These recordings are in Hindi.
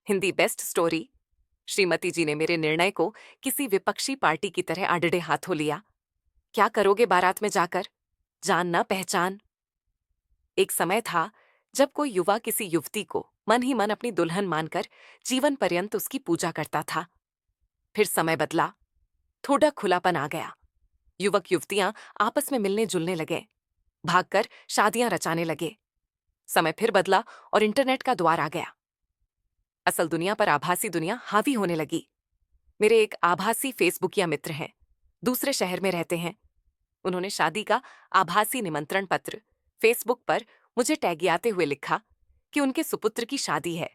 Hindi best story. श्रीमती जी ने मेरे निर्णय को किसी विपक्षी पार्टी की तरह आड़े हाथों लिया। क्या करोगे बारात में जाकर? जान ना पहचान। एक समय था जब कोई युवा किसी युवती को मन ही मन अपनी दुल्हन मानकर जीवन पर्यंत उसकी पूजा करता था। फिर समय बदला, थोड़ा खुलापन आ गया। युवक युवतियां आपस में मिलने जुलने लगे, भागकर शादियां रचाने लगे। समय फिर बदला और इंटरनेट का द्वार आ गया। असल दुनिया पर आभासी दुनिया हावी होने लगी। मेरे एक आभासी फेसबुकिया मित्र हैं, दूसरे शहर में रहते हैं। उन्होंने शादी का आभासी निमंत्रण पत्र फेसबुक पर मुझे टैगियाते हुए लिखा कि उनके सुपुत्र की शादी है।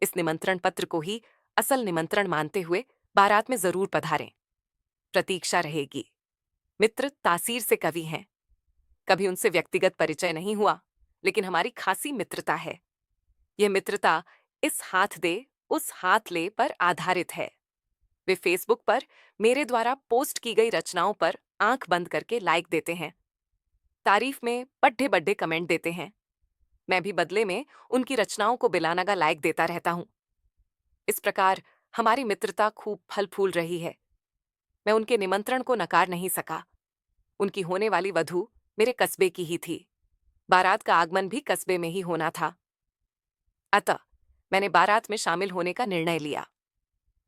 इस निमंत्रण पत्र को ही असल निमंत्रण मानते हुए बारात में जरूर पधारें। प्रतीक्षा रहेगी। मित्र तासीर से कवि हैं। कभी उनसे व्यक्तिगत परिचय नहीं हुआ, लेकिन हमारी खासी मित्रता है। यह मित्रता इस हाथ दे उस हाथ ले पर आधारित है। वे फेसबुक पर मेरे द्वारा पोस्ट की गई रचनाओं पर आंख बंद करके लाइक देते हैं, तारीफ में बड्ढे बड्ढे कमेंट देते हैं। मैं भी बदले में उनकी रचनाओं को बिलानगा लाइक देता रहता हूं। इस प्रकार हमारी मित्रता खूब फल फूल रही है। मैं उनके निमंत्रण को नकार नहीं सका। उनकी होने वाली वधू मेरे कस्बे की ही थी। बारात का आगमन भी कस्बे में ही होना था। अतः मैंने बारात में शामिल होने का निर्णय लिया।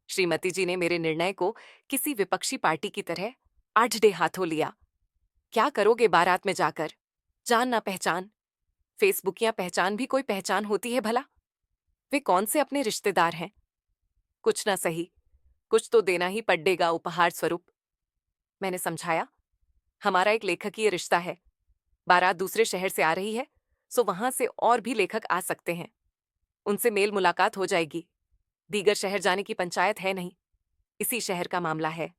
श्रीमती जी ने मेरे निर्णय को किसी विपक्षी पार्टी की तरह आढ़े हाथों लिया। क्या करोगे बारात में जाकर? जान ना पहचान। फेसबुकिया पहचान भी कोई पहचान होती है भला? वे कौन से अपने रिश्तेदार हैं? कुछ ना सही, कुछ तो देना ही पड़ेगा उपहार स्वरूप। मैंने समझाया, हमारा एक लेखकीय रिश्ता है। बारात दूसरे शहर से आ रही है, सो वहां से और भी लेखक आ सकते हैं। उनसे मेल मुलाकात हो जाएगी। दीगर शहर जाने की पंचायत है नहीं, इसी शहर का मामला है।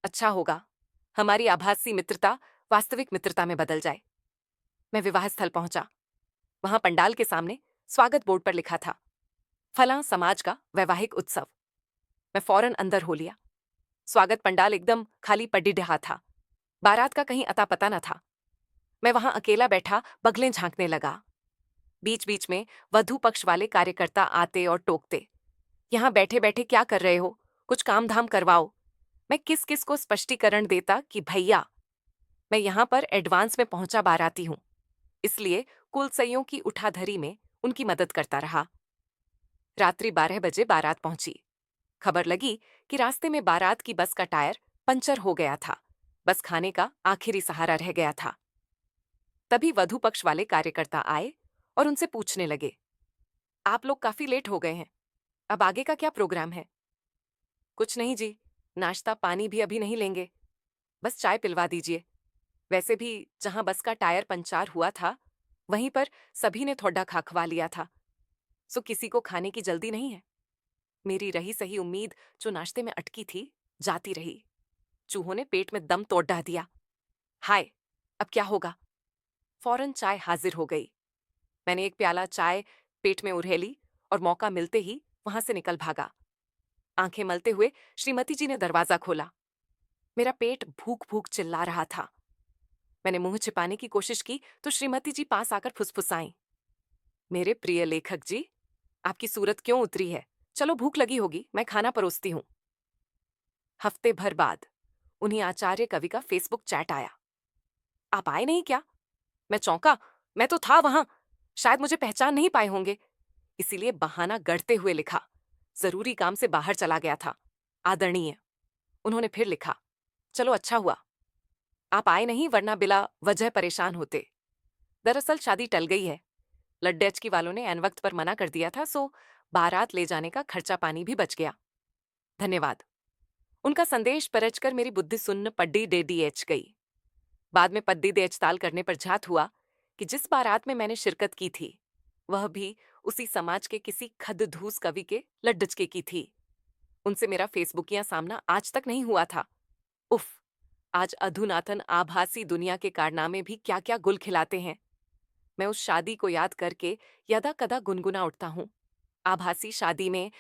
अच्छा होगा हमारी आभासी मित्रता वास्तविक मित्रता में बदल जाए। मैं विवाह स्थल पहुंचा। वहां पंडाल के सामने स्वागत बोर्ड पर लिखा था, फलां समाज का वैवाहिक उत्सव। मैं फौरन अंदर हो लिया। स्वागत पंडाल एकदम खाली पड़ी रहा था। बारात का कहीं अता पता न था। मैं वहां अकेला बैठा बगलें झांकने लगा। बीच बीच में वधू पक्ष वाले कार्यकर्ता आते और टोकते, यहां बैठे बैठे क्या कर रहे हो, कुछ काम धाम करवाओ। मैं किस किस को स्पष्टीकरण देता कि भैया, मैं यहां पर एडवांस में पहुंचा बाराती हूं, इसलिए कुलसइयों की उठाधरी में उनकी मदद करता रहा। रात्रि 12 बजे बारात पहुंची। खबर लगी कि रास्ते में बारात की बस का टायर पंचर हो गया था। बस खाने का आखिरी सहारा रह गया था। तभी वधू पक्ष वाले कार्यकर्ता आए और उनसे पूछने लगे, आप लोग काफी लेट हो गए हैं, अब आगे का क्या प्रोग्राम है? कुछ नहीं जी, नाश्ता पानी भी अभी नहीं लेंगे, बस चाय पिलवा दीजिए। वैसे भी जहां बस का टायर पंचार हुआ था, वहीं पर सभी ने थोड़ा खा लिया था, सो किसी को खाने की जल्दी नहीं है। मेरी रही सही उम्मीद जो नाश्ते में अटकी थी, जाती रही। चूहों ने पेट में दम तोड़ डाल दिया। हाय, अब क्या होगा? फौरन चाय हाजिर हो गई। मैंने एक प्याला चाय पेट में उड़ेली और मौका मिलते ही वहां से निकल भागा। आंखें मलते हुए श्रीमती जी ने दरवाजा खोला। मेरा पेट भूख भूख चिल्ला रहा था। मैंने मुंह छिपाने की कोशिश की तो श्रीमती जी पास आकर फुसफुसाईं, मेरे प्रिय लेखक जी, आपकी सूरत क्यों उतरी है? चलो भूख लगी होगी, मैं खाना परोसती हूं। हफ्ते भर बाद उन्हीं आचार्य कवि का फेसबुक चैट आया। आप आए नहीं क्या? मैं चौंका। मैं तो था वहां, शायद मुझे पहचान नहीं पाए होंगे, इसीलिए बहाना गढ़ते हुए लिखा, जरूरी काम से बाहर चला गया था, आदरणीय। उन्होंने फिर लिखा, चलो अच्छा हुआ आप आए नहीं, वरना बिला वजह परेशान होते। दरअसल शादी टल गई है। लड्डेचकी वालों ने एन वक्त पर मना कर दिया था, सो बारात ले जाने का खर्चा पानी भी बच गया। धन्यवाद। उनका संदेश परचकर मेरी बुद्धि सुन्न पड्डी डे डी एच गई। बाद में पद्दी दे एचताल करने पर झात हुआ कि जिस बारात में मैंने शिरकत की थी, वह भी उसी समाज के किसी खद्दधूस कवि के लड्डचके की थी। उनसे मेरा फेसबुकिया सामना आज तक नहीं हुआ था। उफ, आज अधुनातन आभासी दुनिया के कारनामे भी क्या क्या गुल खिलाते हैं। मैं उस शादी को याद करके यदा कदा गुनगुना उठता हूं। आभासी शादी में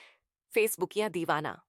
फेसबुकिया दीवाना।